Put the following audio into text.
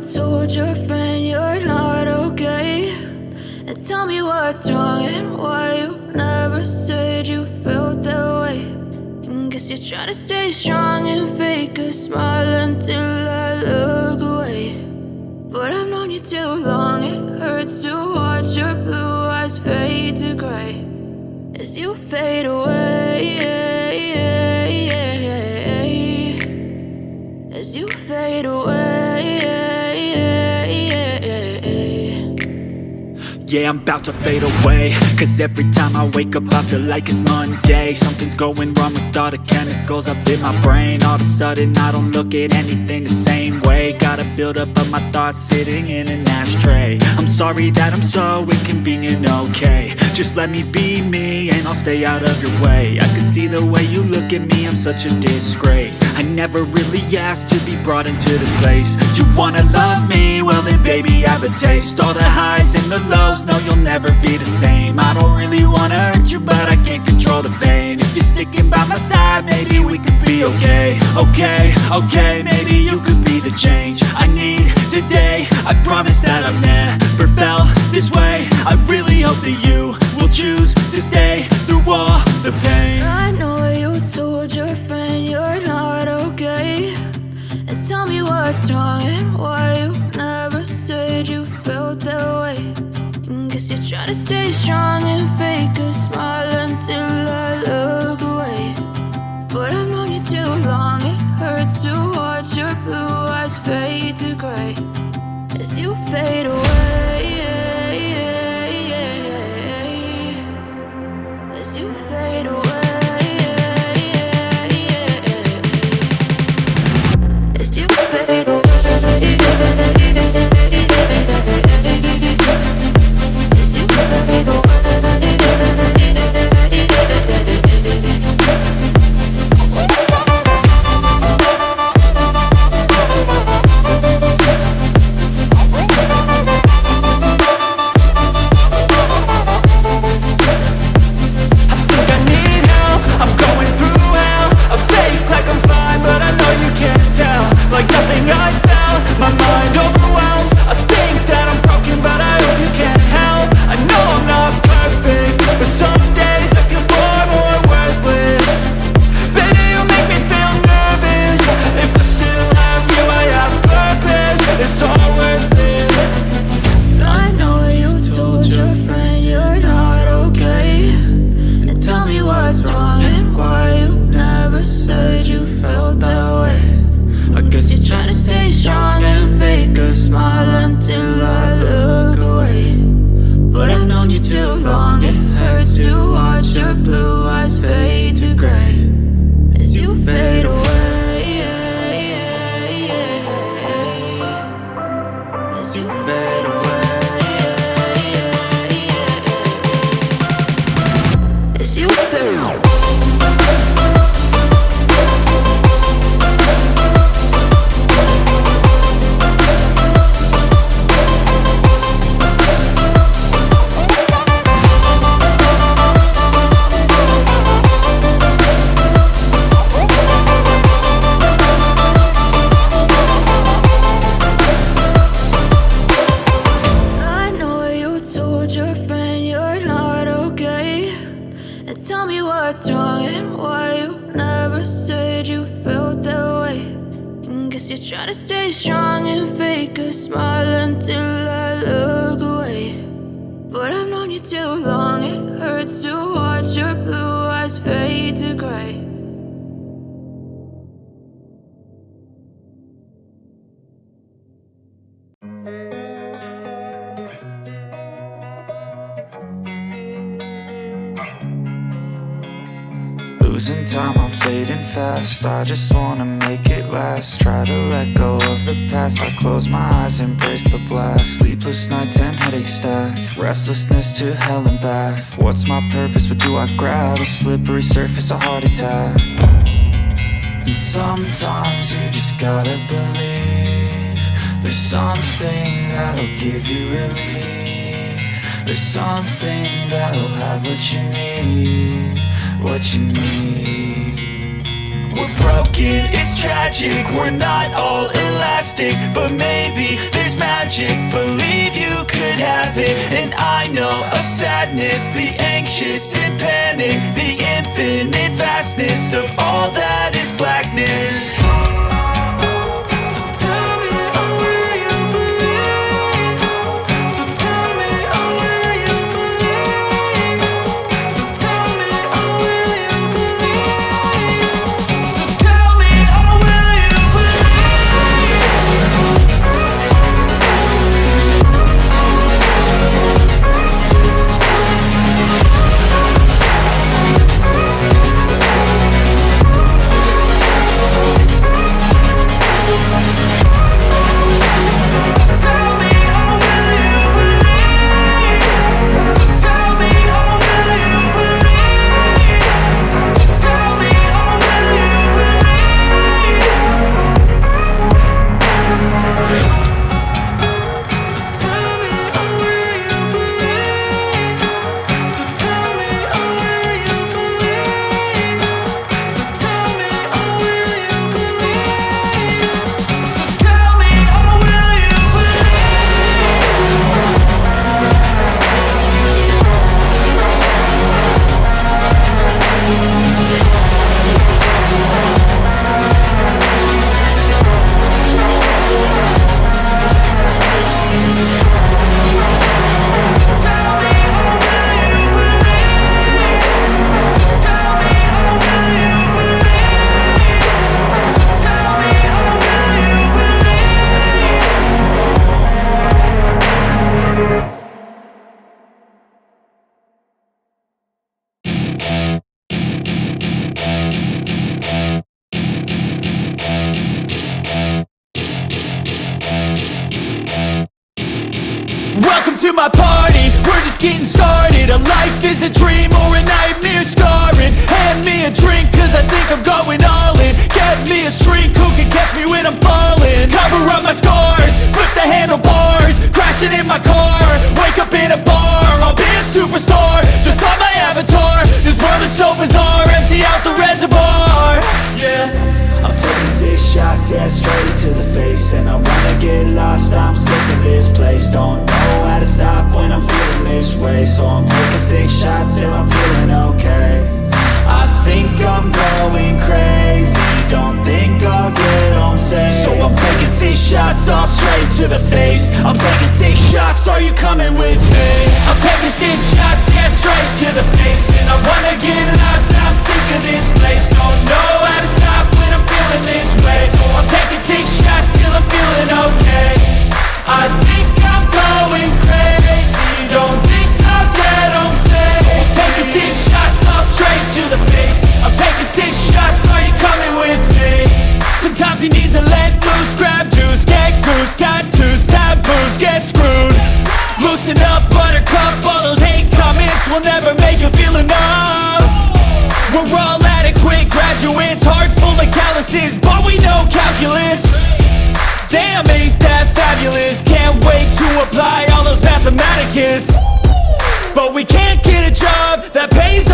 told your friend you're not okay, and tell me what's wrong and why you never said you felt that way. And guess you're trying to stay strong and fake a smile until I look away. But I've known you too long, it hurts to watch your blue eyes fade to gray as you fade away, as you fade away. Yeah, I'm about to fade away, cause every time I wake up I feel like it's Monday. Something's going wrong with all the chemicals up in my brain. All of a sudden I don't look at anything the same way. Got a build up of my thoughts sitting in an ashtray. I'm sorry that I'm so inconvenient, okay. Just let me be me and I'll stay out of your way. I can see the way you look at me, I'm such a disgrace. I never really asked to be brought into this place. You wanna love me? Well then baby have a taste. All the highs and the lows, no you'll never be the same. I don't really wanna hurt you but I can't control the pain. If you're sticking by my side maybe we could be okay. Okay, maybe you could be the change I need today. I promise that I've never felt this way. I really hope that you will choose to stay through all the pain. I know you told your friend you're not okay, and tell me what's wrong and why you never said you felt that way. And guess you're trying to stay strong and fake a smile until I look away. But I've known you too long, it hurts to watch your blue eyes fade to gray as you fade away, as you fade away, as you fade away. Losing time, I'm fading fast. I just wanna make it last. Try to let go of the past. I close my eyes, embrace the blast. Sleepless nights and headaches stack. Restlessness to hell and back. What's my purpose? What do I grab? A slippery surface, a heart attack. And sometimes you just gotta believe there's something that'll give you relief. There's something that'll have what you need. What you need. We're broken, it's tragic. We're not all elastic, but maybe magic, believe you could have it. And I know of sadness, the anxious and panic, the infinite vastness of all that is blackness. Welcome to my party, we're just getting started. A life is a dream or a nightmare scarring. Hand me a drink cause I think I'm going all in. Get me a shrink who can catch me when I'm falling. Cover up my scars, flip the handlebars, crashing in my car, wake up in a bar. I'll be a superstar, just on my avatar. This world is so bizarre, empty out the reservoir. Yeah, I'm taking 6 shots, yeah, straight to the face. And I wanna get lost, I'm sick of this place. Don't know how to stop when I'm feeling this way. So I'm taking 6 shots till I'm feeling okay. I think I'm going crazy, don't think I'll get home safe. So I'm taking 6 shots, all straight to the face. I'm taking 6 shots, are you coming with me? I'm taking 6 shots, yeah, straight to the face. And I wanna get lost, I'm sick of this place. Don't know how to stop when I'm feeling this way. So I'm taking 6 shots till I'm feeling okay. I think I'm going crazy, don't think I'll get home safe. So I'm taking 6 shots, all straight to the face. I'm taking 6 shots, are you coming with me? Sometimes you need to let loose, grab juice, get goose, tattoos, taboos, get screwed. Loosen up, buttercup, all those hate comments will never make you feel enough. We're all adequate graduates, hearts full of calluses, but we know calculus. Damn, ain't that fabulous? Can't wait to apply all those mathematicus. But we can't get a job that pays us